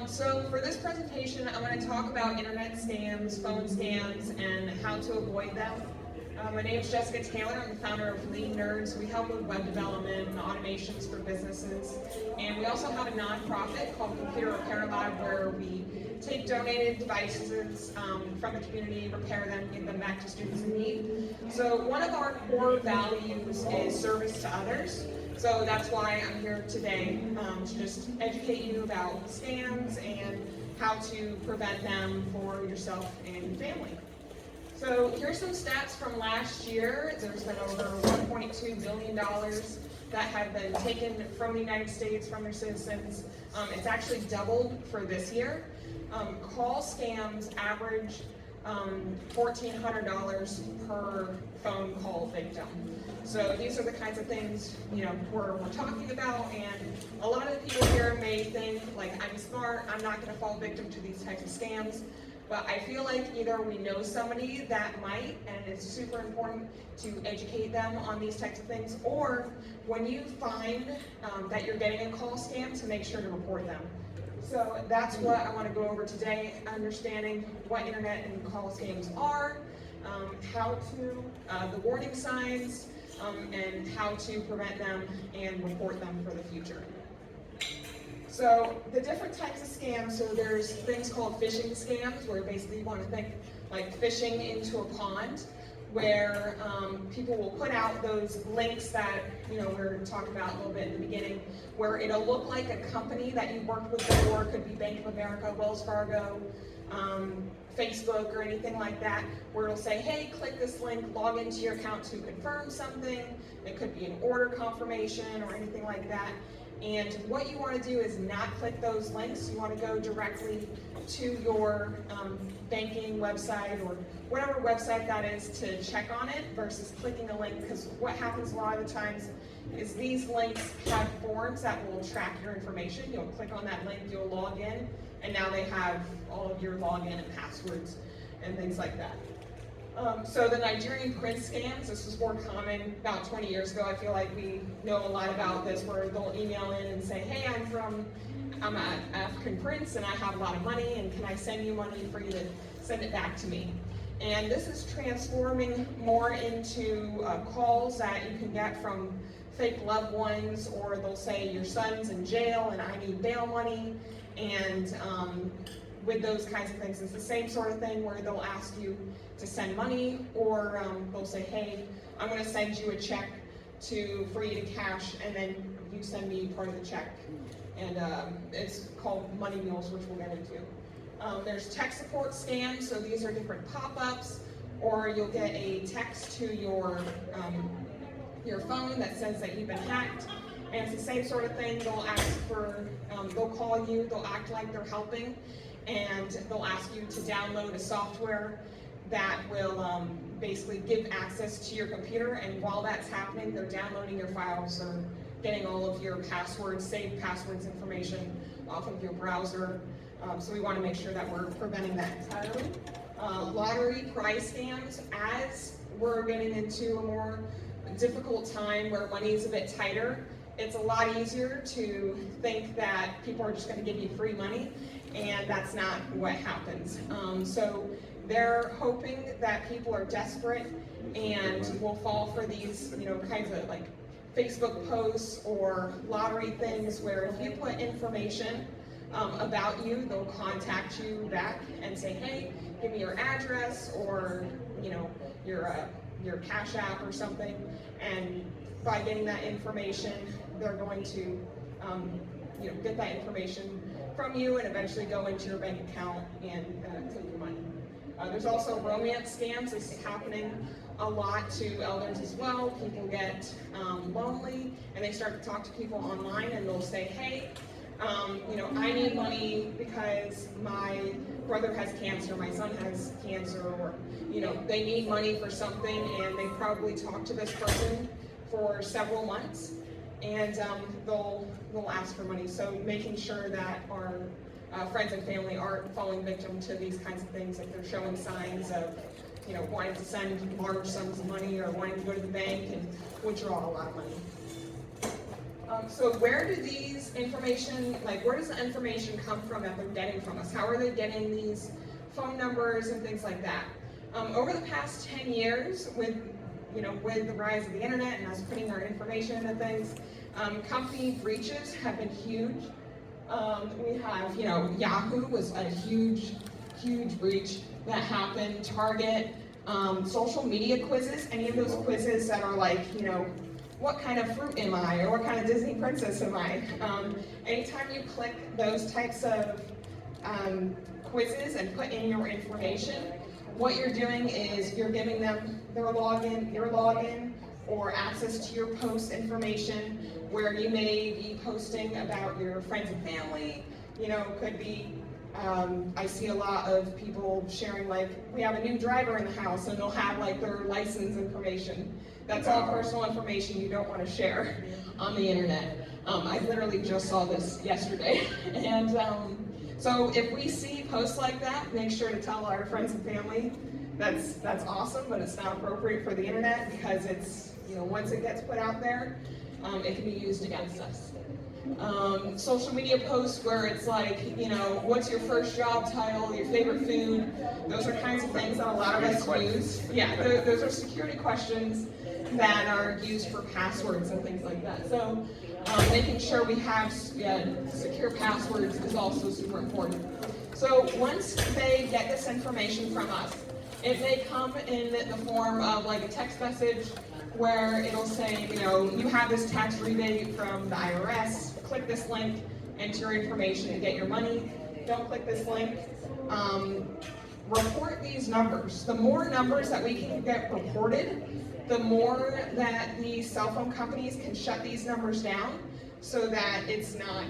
So for this presentation, I'm going to talk about internet scams, phone scams, and how to avoid them. My name is Jessica Taylor. I'm the founder of Lean Nerds. We help with web development and automations for businesses. And we also have a nonprofit called Computer Repair Lab where we take donated devices from the community, repair them, give them back to students in need. So one of our core values is service to others. So that's why I'm here today, to just educate you about scams and how to prevent them for yourself and your family. So here's some stats from last year. There's been over $1.2 billion that have been taken from the United States, from their citizens. It's actually doubled for this year. Call scams average $1,400 per phone call victim. So these are the kinds of things we're talking about, and a lot of the people here may think like, I'm smart, I'm not going to fall victim to these types of scams. But I feel like either we know somebody that might, and it's super important to educate them on these types of things, or when you find that you're getting a call scam, to make sure to report them. So that's what I want to go over today, understanding what internet and call scams are, the warning signs, and how to prevent them and report them for the future. So the different types of scams, so there's things called phishing scams, where basically you want to think like fishing into a pond, where people will put out those links that we were talking about a little bit in the beginning, where it'll look like a company that you worked with before. It could be Bank of America, Wells Fargo, Facebook, or anything like that, where it'll say, hey, click this link, log into your account to confirm something. It could be an order confirmation or anything like that. And what you want to do is not click those links. You want to go directly to your banking website or whatever website that is to check on it versus clicking a link, because what happens a lot of the times is these links have forms that will track your information. You'll click on that link, you'll log in, and now they have all of your login and passwords and things like that. So the Nigerian prince scams, this was more common about 20 years ago. I feel like we know a lot about this, where they'll email in and say, hey, I'm an African prince and I have a lot of money, and can I send you money for you to send it back to me? And this is transforming more into calls that you can get from fake loved ones, or they'll say your son's in jail and I need bail money. And with those kinds of things, it's the same sort of thing where they'll ask you to send money, or they'll say, hey, I'm going to send you a check for you to cash, and then you send me part of the check. And it's called money mules, which we'll get into. There's tech support scams, so these are different pop-ups, or you'll get a text to your phone that says that you've been hacked. And it's the same sort of thing. They'll ask for, they'll call you, they'll act like they're helping, and they'll ask you to download a software that will basically give access to your computer. And while that's happening, they're downloading your files, or getting all of your passwords, saved passwords information off of your browser. So we want to make sure that we're preventing that entirely. Lottery prize scams, as we're getting into a more difficult time where money is a bit tighter, it's a lot easier to think that people are just going to give you free money, and that's not what happens. So they're hoping that people are desperate and will fall for these, kinds of like Facebook posts or lottery things, where if you put information about you, they'll contact you back and say, hey, give me your address, or your Cash App or something. And by getting that information, they're going to get that information from you and eventually go into your bank account and take your money. There's also romance scams. This is happening a lot to elders as well. People get lonely and they start to talk to people online, and they'll say, hey, I need money because my brother has cancer, my son has cancer, or they need money for something, and they probably talk to this person for several months, and they'll ask for money. So making sure that our friends and family aren't falling victim to these kinds of things if they're showing signs of wanting to send large sums of money, or wanting to go to the bank and withdraw a lot of money. So where do these information, where does the information come from that they're getting from us? How are they getting these phone numbers and things like that? Over the past 10 years, with the rise of the internet and us putting our information into things, company breaches have been huge. We have, Yahoo was a huge breach that happened. Target, social media quizzes, any of those quizzes that are like, what kind of fruit am I, or what kind of Disney princess am I? Anytime you click those types of quizzes and put in your information, what you're doing is you're giving them their login, your login, or access to your post information, where you may be posting about your friends and family. Could be, I see a lot of people sharing, we have a new driver in the house, and they'll have their license information. That's all personal information you don't want to share on the internet. I literally just saw this yesterday. And so if we see posts like that, make sure to tell our friends and family that's awesome, but it's not appropriate for the internet, because it's, once it gets put out there, it can be used against us. Social media posts where it's what's your first job title, your favorite food, those are kinds of things that a lot of us use. Yeah, those are security questions that are used for passwords and things like that. So making sure we have secure passwords is also super important. So once they get this information from us, it may come in the form of a text message where it'll say, you have this tax rebate from the IRS, click this link, enter your information and get your money. Don't click this link. Report these numbers. The more numbers that we can get reported, the more that these cell phone companies can shut these numbers down, so that it's not,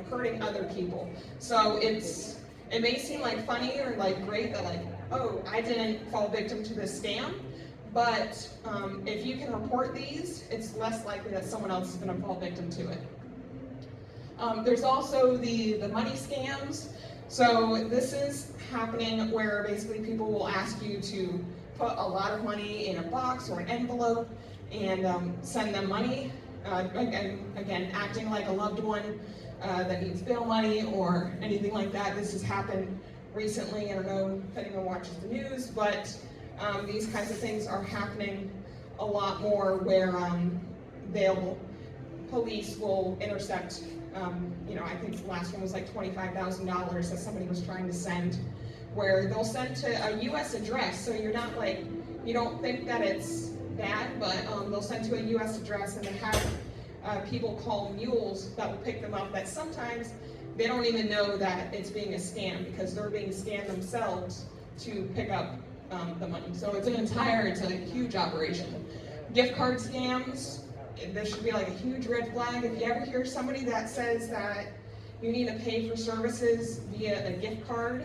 hurting other people. So it may seem funny or great that oh, I didn't fall victim to this scam, but if you can report these, it's less likely that someone else is going to fall victim to it. There's also the money scams. So this is happening where basically people will ask you to put a lot of money in a box or an envelope and send them money. Again, acting like a loved one that needs bail money or anything like that. This has happened recently. I don't know if anyone watches the news, but these kinds of things are happening a lot more, where police will intercept. I think the last one was $25,000 that somebody was trying to send, where they'll send to a U.S. address. So you're not you don't think that it's bad, but they'll send to a U.S. address, and they have people call mules that will pick them up, that sometimes they don't even know that it's being a scam, because they're being scammed themselves to pick up the money. So it's a huge operation. Gift card scams, this should be a huge red flag. If you ever hear somebody that says that you need to pay for services via a gift card,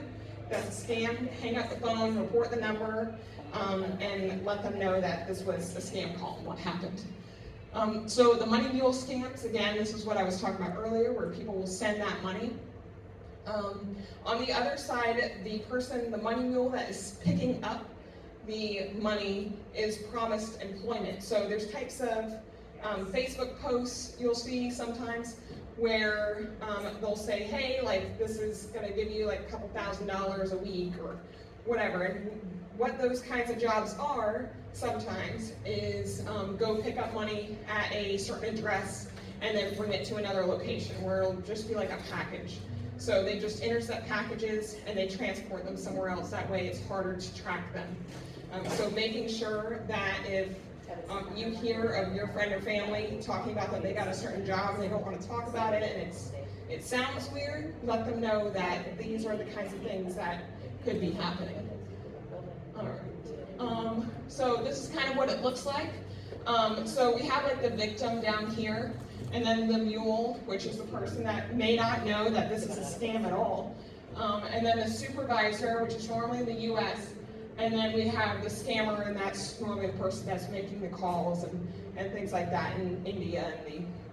that's a scam. Hang up the phone, report the number, and let them know that this was a scam call and what happened. So the money mule scams, again, this is what I was talking about earlier, where people will send that money. On the other side, the money mule that is picking up the money is promised employment. So there's types of Facebook posts you'll see sometimes where they'll say, hey, this is going to give you a couple $1,000s a week or whatever. And what those kinds of jobs are sometimes is go pick up money at a certain address and then bring it to another location, where it'll just be a package. So they just intercept packages and they transport them somewhere else. That way it's harder to track them. So making sure that if you hear of your friend or family talking about that they got a certain job and they don't want to talk about it, and it sounds weird, let them know that these are the kinds of things that could be happening. All right. So this is kind of what it looks like. So we have the victim down here, and then the mule, which is the person that may not know that this is a scam at all. And then the supervisor, which is normally in the US, and then we have the scammer, and that's normally the person that's making the calls and things like that in India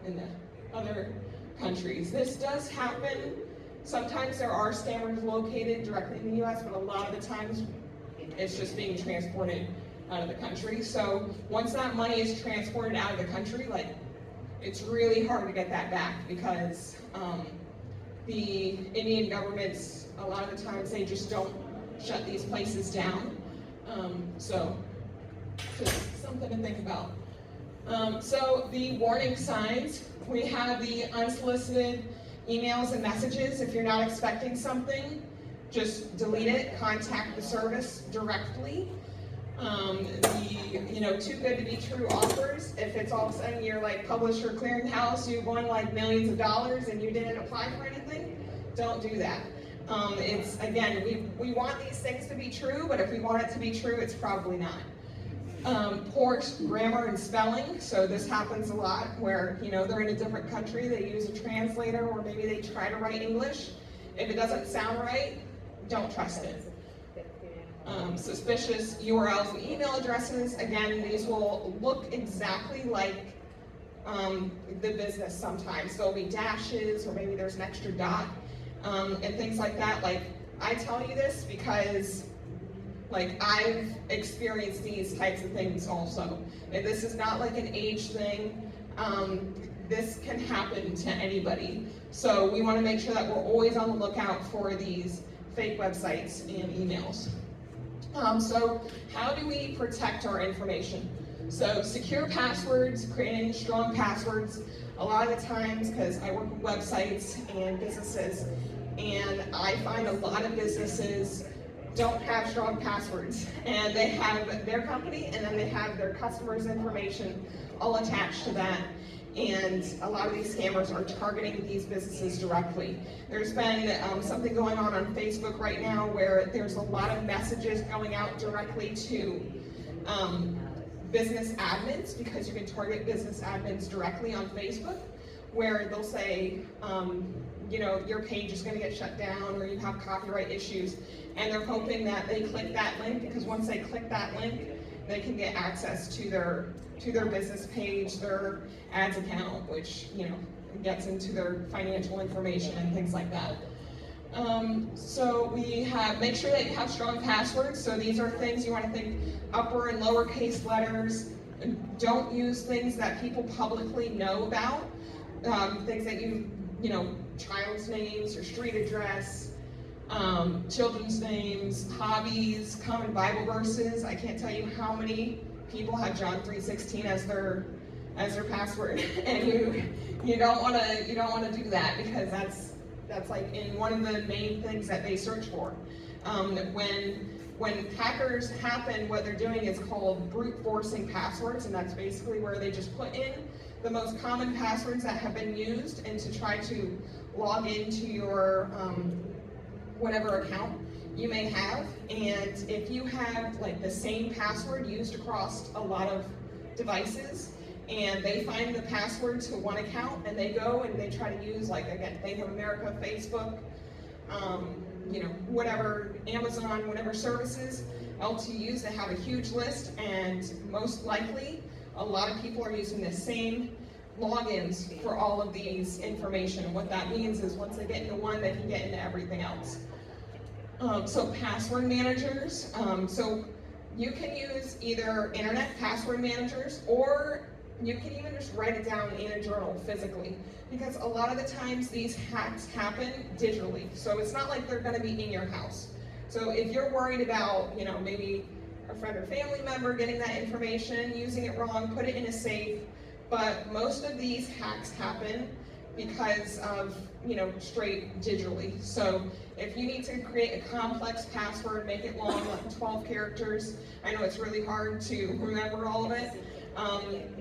and the other countries. This does happen. Sometimes there are scammers located directly in the US, but a lot of the times it's just being transported out of the country. So once that money is transported out of the country, it's really hard to get that back because the Indian governments, a lot of the times, they just don't shut these places down. So just something to think about. So the warning signs, we have the unsolicited emails and messages. If you're not expecting something, just delete it, contact the service directly. Too good to be true offers. If it's all of a sudden you're like Publisher Clearinghouse, you won like millions of dollars and you didn't apply for anything, don't do that. It's, again, we want these things to be true, but if we want it to be true, it's probably not. Poor grammar and spelling, so this happens a lot where, they're in a different country, they use a translator, or maybe they try to write English. If it doesn't sound right, don't trust it. Suspicious URLs and email addresses, again, these will look exactly like the business sometimes. There'll be dashes, or maybe there's an extra dot, and things like that. Like, I tell you this because I've experienced these types of things also. And this is not like an age thing. This can happen to anybody. So we want to make sure that we're always on the lookout for these fake websites and emails. So how do we protect our information? So secure passwords, creating strong passwords. A lot of the times, because I work with websites and businesses, and I find a lot of businesses don't have strong passwords, and they have their company and then they have their customers' information all attached to that. And a lot of these scammers are targeting these businesses directly. There's been something going on Facebook right now where there's a lot of messages going out directly to business admins, because you can target business admins directly on Facebook, where they'll say, your page is going to get shut down, or you have copyright issues, and they're hoping that they click that link, because once they click that link, they can get access to their business page, their ads account, which gets into their financial information and things like that. So we make sure that you have strong passwords. So these are things you want to think upper and lowercase letters. Don't use things that people publicly know about. Things that child's names, or street address, children's names, hobbies, common Bible verses. I can't tell you how many people have John 3:16 as their password, and you don't want to do that, because that's like in one of the main things that they search for. When hackers happen, what they're doing is called brute forcing passwords, and that's basically where they just put in the most common passwords that have been used, and to try to log into your whatever account you may have. And if you have the same password used across a lot of devices, and they find the password to one account, and they go and they try to use, again, Bank of America, Facebook, whatever, Amazon, whatever services, LTUs, they have a huge list, and most likely a lot of people are using the same logins for all of these information. And what that means is once they get into one, they can get into everything else. So password managers, so you can use either internet password managers, or you can even just write it down in a journal physically, because a lot of the times these hacks happen digitally. So it's not like they're going to be in your house. So if you're worried about, maybe a friend or family member getting that information, using it wrong, put it in a safe. But most of these hacks happen because of, straight digitally. So if you need to create a complex password, make it long, like 12 characters. I know it's really hard to remember all of it,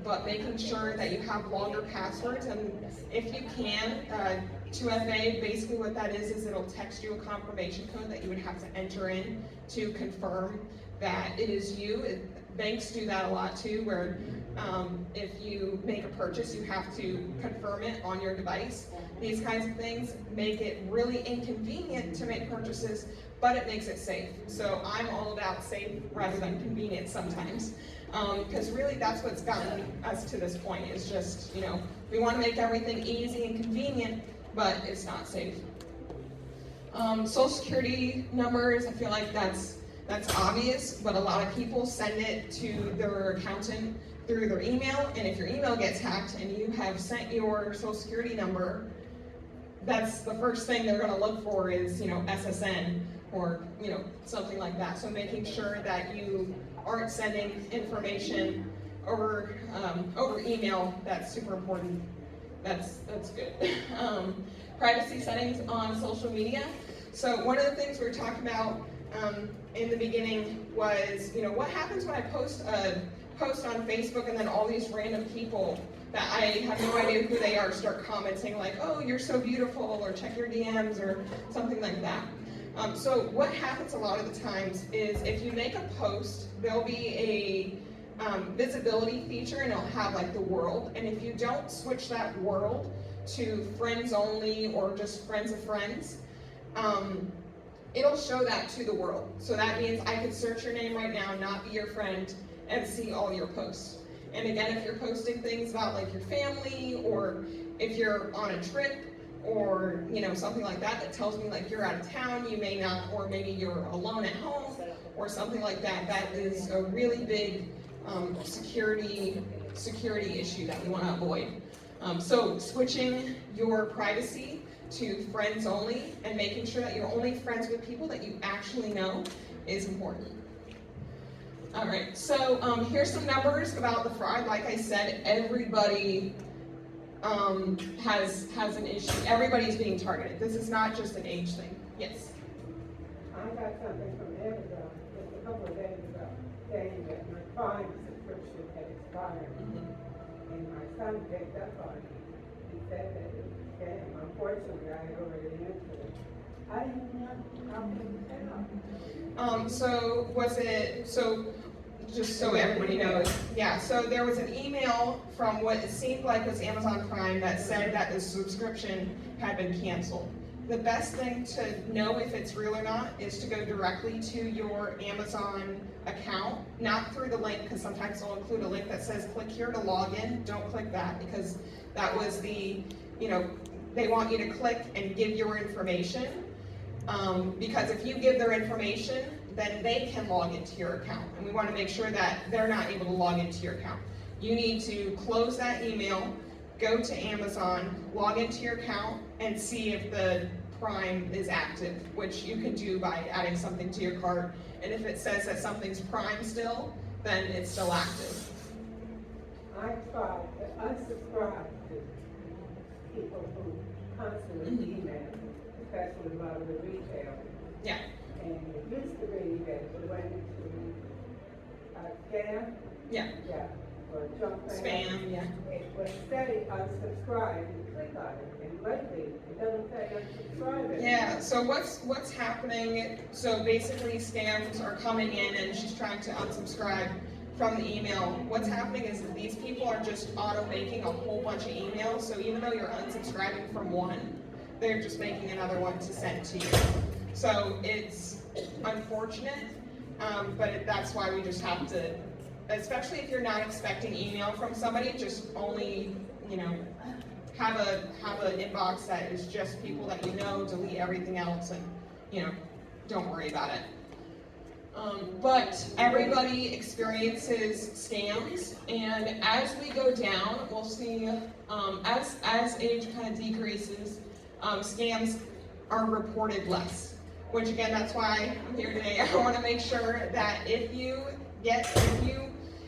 but making sure that you have longer passwords. And if you can, 2FA, basically what that is it'll text you a confirmation code that you would have to enter in to confirm that it is you. Banks do that a lot too, where if you make a purchase, you have to confirm it on your device. These kinds of things make it really inconvenient to make purchases, but it makes it safe. So I'm all about safe rather than convenient sometimes, because really that's what's gotten us to this point, is just, we want to make everything easy and convenient, but it's not safe. Social Security numbers, I feel like that's obvious, but a lot of people send it to their accountant through their email, and if your email gets hacked and you have sent your social security number, that's the first thing they're going to look for is, SSN or, something like that. So making sure that you aren't sending information over email, that's super important. That's good. Privacy settings on social media. So one of the things we were talking about in the beginning was, what happens when I post a post on Facebook and then all these random people that I have no idea who they are start commenting like, oh, you're so beautiful, or check your DMs, or something like that. So what happens a lot of the times is if you make a post, there'll be a visibility feature and it'll have like the world, and if you don't switch that world to friends only or just friends of friends, it'll show that to the world. So that means I could search your name right now, not be your friend, and see all your posts. And again, if you're posting things about like your family, or if you're on a trip, or something like that that tells me like you're out of town, you may not, or maybe you're alone at home, or something like that, that is a really big security issue that we want to avoid. So switching your privacy to friends only and making sure that you're only friends with people that you actually know is important. All right, so here's some numbers about the fraud. Like I said, everybody has an issue. Everybody's being targeted. This is not just an age thing. Yes? I got something from Amazon just a couple of days ago saying that my Prime subscription had expired. And my son picked up on it. He said that it was a scam. Unfortunately, I had already answered it. I didn't know how to So just so everybody knows, yeah, so there was an email from what it seemed like was Amazon Prime that said that the subscription had been canceled. The best thing to know if it's real or not is to go directly to your Amazon account, not through the link, because sometimes they'll include a link that says click here to log in. Don't click that, because that was the, they want you to click and give your information, because if you give their information, then they can log into your account, and we want to make sure that they're not able to log into your account. You need to close that email, go to Amazon, log into your account, and see if the Prime is active, which you can do by adding something to your cart. And if it says that something's Prime still, then it's still active. I tried to unsubscribe to people who constantly email me, especially a lot of the retail. Yeah. And it used to be that it went into scam. Yeah. Yeah. Or junk mail. Spam, yeah. It was steady unsubscribe, you click on it, and lately it doesn't say unsubscribe anymore. Yeah, so what's happening, so basically scams are coming in and she's trying to unsubscribe from the email. What's happening is that these people are just auto-making a whole bunch of emails, so even though you're unsubscribing from one, they're just making another one to send to you. So it's unfortunate, but that's why we just have to, especially if you're not expecting email from somebody, just only, have an inbox that is just people that you know, delete everything else, and, don't worry about it. But everybody experiences scams, and as we go down, we'll see, as age kind of decreases, scams are reported less. Which again, that's why I'm here today. I want to make sure that if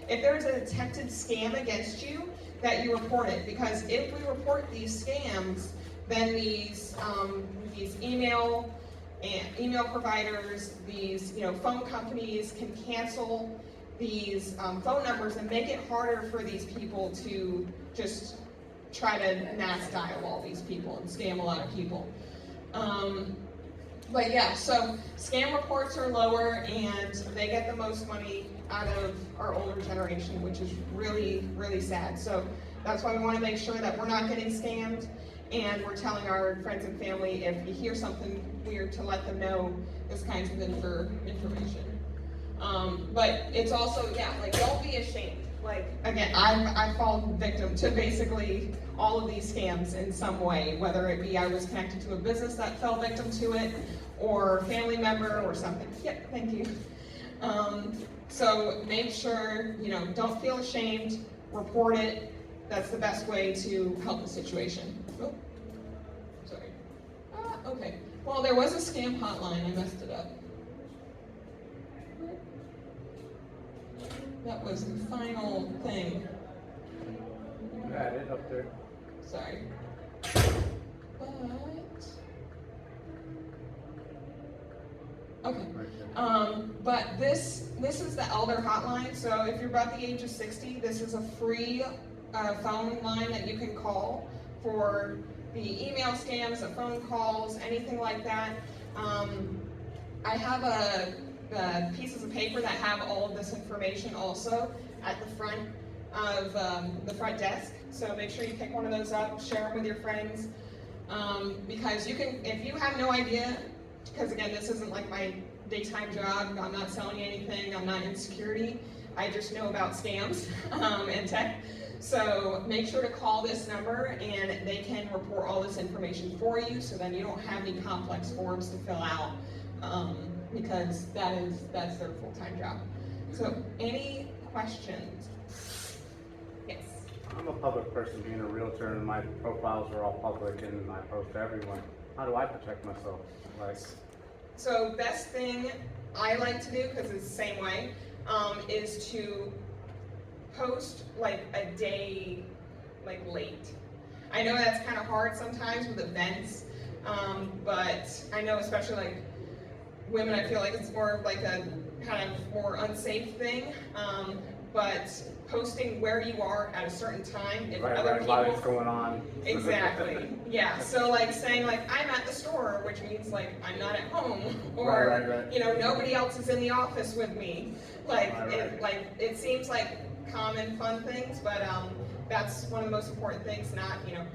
there's a detected scam against you, that you report it. Because if we report these scams, then these email providers, these phone companies can cancel these phone numbers and make it harder for these people to just try to mass dial all these people and scam a lot of people. But yeah, so scam reports are lower and they get the most money out of our older generation, which is really, really sad. So that's why we want to make sure that we're not getting scammed, and we're telling our friends and family if you hear something weird to let them know this kinds of information. But it's also, don't be ashamed. Like, again, I've fallen victim to basically all of these scams in some way, whether it be I was connected to a business that fell victim to it, or a family member or something. Yep, thank you. So make sure, don't feel ashamed. report it. That's the best way to help the situation. Oh, sorry. Okay. Well, there was a scam hotline. I messed it up. That was the final thing. Got it up there. Sorry. Okay. But this is the elder hotline. So if you're about the age of 60, this is a free phone line that you can call for the email scams, the phone calls, anything like that. I have pieces of paper that have all of this information also at the front of the front desk. So make sure you pick one of those up, share them with your friends, because you can, if you have no idea, because again, this isn't like my daytime job, I'm not selling you anything, I'm not in security, I just know about scams and tech. So make sure to call this number and they can report all this information for you, so then you don't have any complex forms to fill out, because that's their full-time job. So any questions? Yes. I'm a public person, being a realtor, and my profiles are all public and I post to everyone. How do I protect myself? Like, So best thing I like to do, because it's the same way, is to post like a day like late. I know that's kind of hard sometimes with events, but I know especially like women, I feel like it's more of like a kind of more unsafe thing. But posting where you are at a certain time, if other people, while it's going on. exactly, yeah. So like saying like I'm at the store, which means like I'm not at home, or Right. you know, nobody else is in the office with me. Like Right. it seems like common fun things, but that's one of the most important things. Not, you know,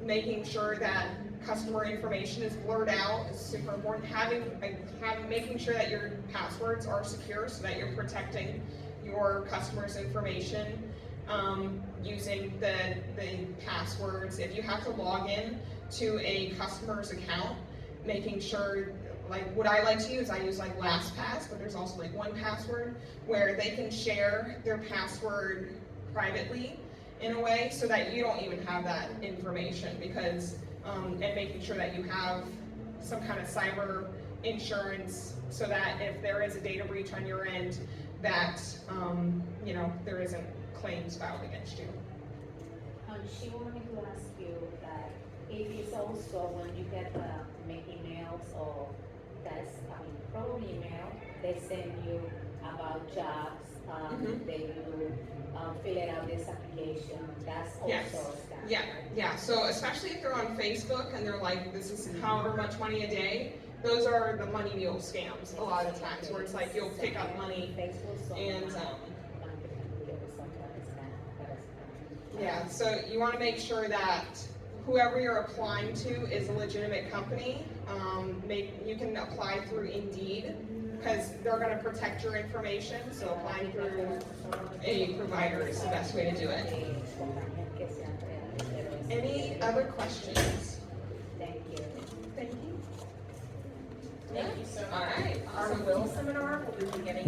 making sure that customer information is blurred out is super important. Making sure that your passwords are secure so that you're protecting your customers' information, using the passwords. If you have to log in to a customer's account, making sure, like what I like to use, I use like LastPass, but there's also like 1Password, where they can share their password privately in a way so that you don't even have that information, because, and making sure that you have some kind of cyber insurance so that if there is a data breach on your end, that, you know, there isn't claims filed against you. She wanted to ask you that if it's also when you get make emails or tests, probably email, they send you about jobs, they do fill it out this application, that's also Yes. scam. Yeah, so especially if they're on Facebook and they're like, this is however much money a day, those are the money mule scams a lot of the times, where it's like you'll pick up money and, yeah, so you want to make sure that whoever you're applying to is a legitimate company. You can apply through Indeed, because they're going to protect your information, so applying through a provider is the best way to do it. Any other questions?